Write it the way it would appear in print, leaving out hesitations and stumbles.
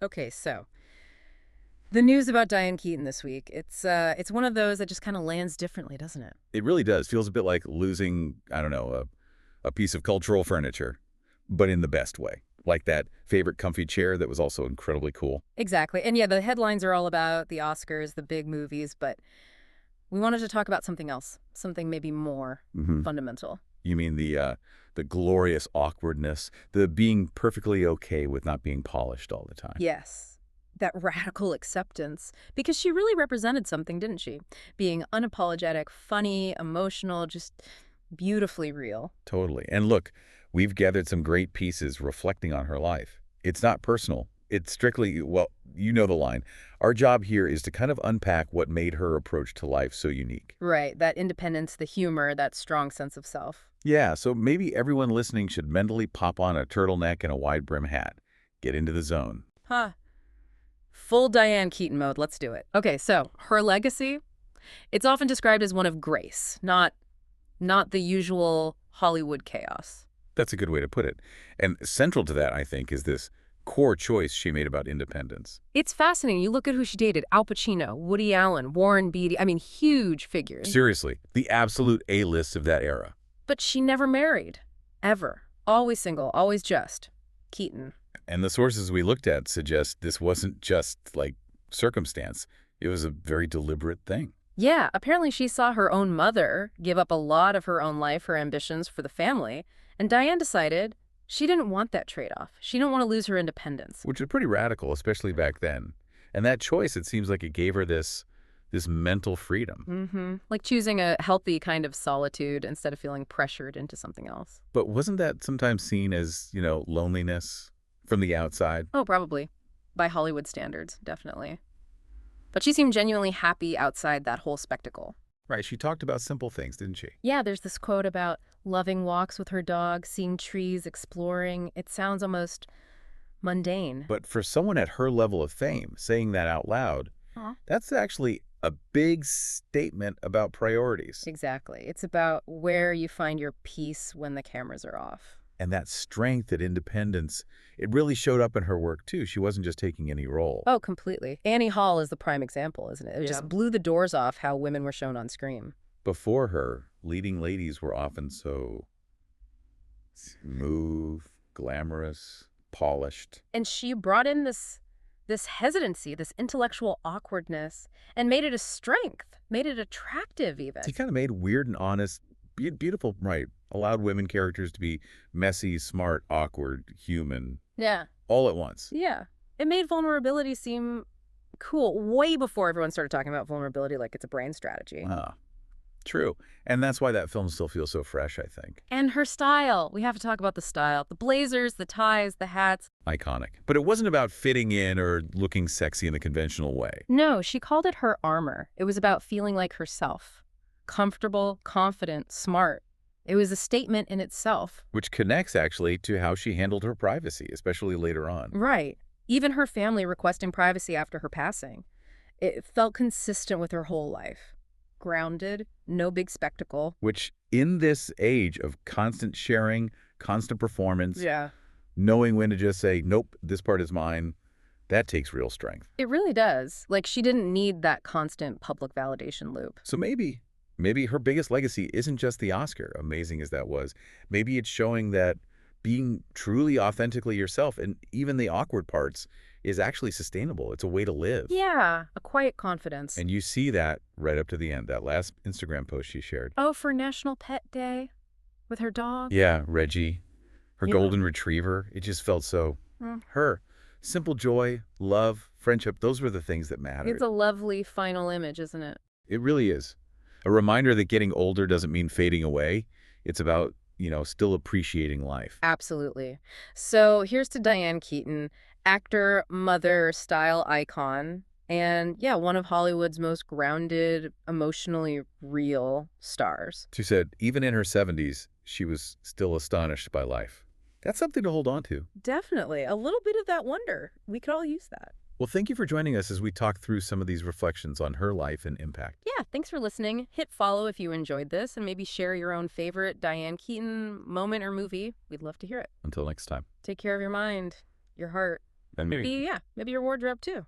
Okay, so the news about Diane Keaton this week, it's one of those that just kind of lands differently, doesn't it? It really does. Feels a bit like losing, I don't know, a piece of cultural furniture, but in the best way. Like that favorite comfy chair that was also incredibly cool. Exactly. And yeah, the headlines are all about the Oscars, the big movies, but we wanted to talk about something else, something maybe more Hmm. fundamental. You mean the glorious awkwardness, the being perfectly okay with not being polished all the time. Yes, that radical acceptance, because she really represented something, didn't she? Being unapologetic, funny, emotional, just beautifully real. Totally. And look, we've gathered some great pieces reflecting on her life. It's not personal. It's strictly, well, you know the line. Our job here is to kind of unpack what made her approach to life so unique. Right, that independence, the humor, that strong sense of self. Yeah, so maybe everyone listening should mentally pop on a turtleneck and a wide brim hat. Get into the zone. Huh. Full Diane Keaton mode, let's do it. Okay, so her legacy, it's often described as one of grace, not the usual Hollywood chaos. That's a good way to put it. And central to that, I think, is this core choice she made about independence. It's fascinating. You look at who she dated: Al Pacino, Woody Allen, Warren Beatty. I mean, huge figures. Seriously, the absolute A-list of that era. But she never married. Ever. Always single, always just. Keaton. And the sources we looked at suggest this wasn't just, like, circumstance. It was a very deliberate thing. Yeah, apparently she saw her own mother give up a lot of her own life, her ambitions for the family, and Diane decided she didn't want that trade-off. She didn't want to lose her independence. Which is pretty radical, especially back then. And that choice, it seems like it gave her this mental freedom. Like choosing a healthy kind of solitude instead of feeling pressured into something else. But wasn't that sometimes seen as, loneliness from the outside? Oh, probably. By Hollywood standards, definitely. But she seemed genuinely happy outside that whole spectacle. Right, she talked about simple things, didn't she? Yeah, there's this quote about loving walks with her dog, seeing trees, exploring. It sounds almost mundane. But for someone at her level of fame, saying that out loud, Huh? that's actually a big statement about priorities. Exactly. It's about where you find your peace when the cameras are off. And that strength and independence, it really showed up in her work, too. She wasn't just taking any role. Oh, completely. Annie Hall is the prime example, isn't it? It just blew the doors off how women were shown on screen. Before her, leading ladies were often so smooth, glamorous, polished. And she brought in this hesitancy, this intellectual awkwardness, and made it a strength, made it attractive even. He kind of made weird and honest, beautiful, right, allowed women characters to be messy, smart, awkward, human, Yeah. all at once. Yeah. It made vulnerability seem cool way before everyone started talking about vulnerability like it's a brain strategy. Ah, true. And that's why that film still feels so fresh, I think. And her style. We have to talk about the style. The blazers, the ties, the hats. Iconic. But it wasn't about fitting in or looking sexy in the conventional way. No, she called it her armor. It was about feeling like herself. Comfortable, confident, smart. It was a statement in itself. Which connects, actually, to how she handled her privacy, especially later on. Right. Even her family requesting privacy after her passing. It felt consistent with her whole life. Grounded, no big spectacle. Which, in this age of constant sharing, constant performance, Yeah. knowing when to just say, nope, this part is mine, that takes real strength. It really does. Like, she didn't need that constant public validation loop. So maybe her biggest legacy isn't just the Oscar, amazing as that was. Maybe it's showing that being truly authentically yourself, and even the awkward parts, is actually sustainable. It's a way to live. Yeah, a quiet confidence. And you see that right up to the end, that last Instagram post she shared. Oh, for National Pet Day with her dog? Yeah, Reggie, her Yeah. golden retriever. It just felt so her. Simple joy, love, friendship, those were the things that mattered. It's a lovely final image, isn't it? It really is. A reminder that getting older doesn't mean fading away. It's about, still appreciating life. Absolutely. So here's to Diane Keaton, actor, mother, style icon, and yeah, one of Hollywood's most grounded, emotionally real stars. She said, even in her 70s, she was still astonished by life. That's something to hold on to. Definitely. A little bit of that wonder. We could all use that. Well, thank you for joining us as we talk through some of these reflections on her life and impact. Yeah, thanks for listening. Hit follow if you enjoyed this, and maybe share your own favorite Diane Keaton moment or movie. We'd love to hear it. Until next time. Take care of your mind, your heart, And maybe Yeah, maybe your wardrobe too.